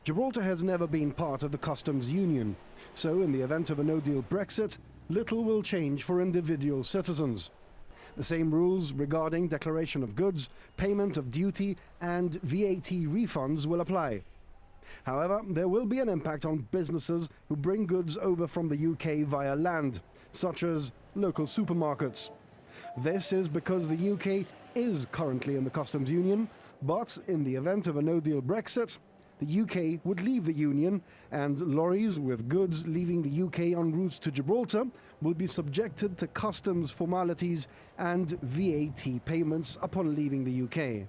Gibraltar has never been part of the customs union, so in the event of a No Deal Brexit, little will change for individual citizens. The same rules regarding declaration of goods, payment of duty and VAT refunds will apply. However, there will be an impact on businesses who bring goods over from the UK via land, such as local supermarkets. This is because the UK is currently in the customs union, but in the event of a No Deal Brexit, the UK would leave the union, and lorries with goods leaving the UK en route to Gibraltar will be subjected to customs formalities and VAT payments upon leaving the UK.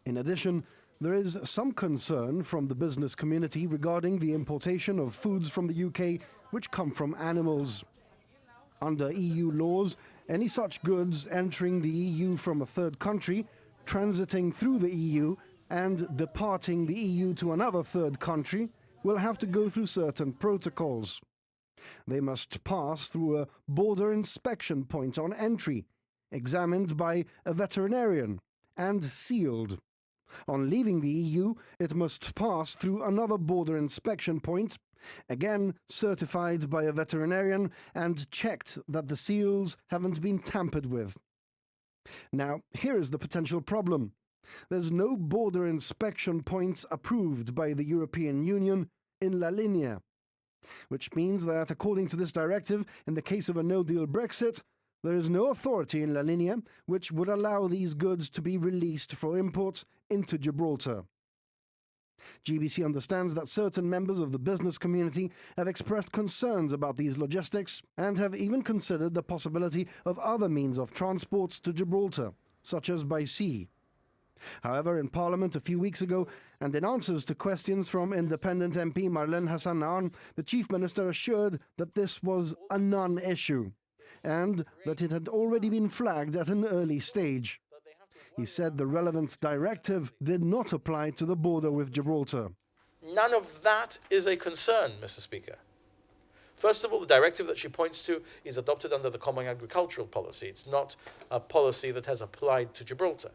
In addition, there is some concern from the business community regarding the importation of foods from the UK which come from animals. Under EU laws, any such goods entering the EU from a third country, transiting through the EU, and departing the EU to another third country will have to go through certain protocols. They must pass through a border inspection point on entry, examined by a veterinarian, and sealed. On leaving the EU, it must pass through another border inspection point, again certified by a veterinarian and checked that the seals haven't been tampered with. Now, here is the potential problem. There's no border inspection points approved by the European Union in La Linea, which means that, according to this directive, in the case of a no-deal Brexit, there is no authority in La Linea which would allow these goods to be released for import into Gibraltar. GBC understands that certain members of the business community have expressed concerns about these logistics and have even considered the possibility of other means of transport to Gibraltar, such as by sea. However, in Parliament a few weeks ago, and in answers to questions from independent MP Marlene Hassan, the Chief Minister assured that this was a non-issue, and that it had already been flagged at an early stage. He said the relevant directive did not apply to the border with Gibraltar. None of that is a concern, Mr. Speaker. First of all, the directive that she points to is adopted under the Common Agricultural Policy. It's not a policy that has applied to Gibraltar.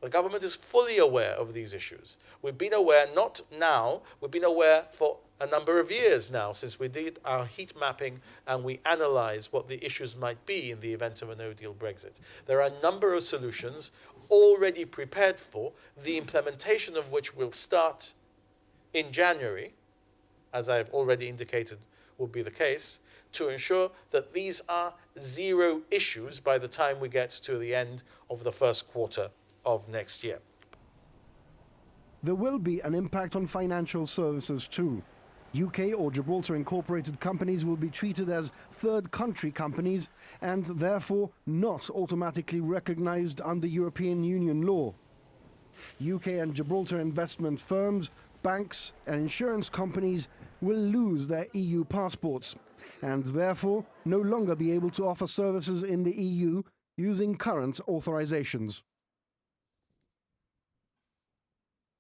The government is fully aware of these issues. We've been aware, not now, we've been aware for a number of years now since we did our heat mapping and we analysed what the issues might be in the event of a no-deal Brexit. There are a number of solutions already prepared for, the implementation of which will start in January, as I've already indicated will be the case, to ensure that these are zero issues by the time we get to the end of the first quarter of next year. There will be an impact on financial services too. UK or Gibraltar incorporated companies will be treated as third country companies and therefore not automatically recognised under European Union law. UK and Gibraltar investment firms, banks and insurance companies will lose their EU passports and therefore no longer be able to offer services in the EU using current authorisations.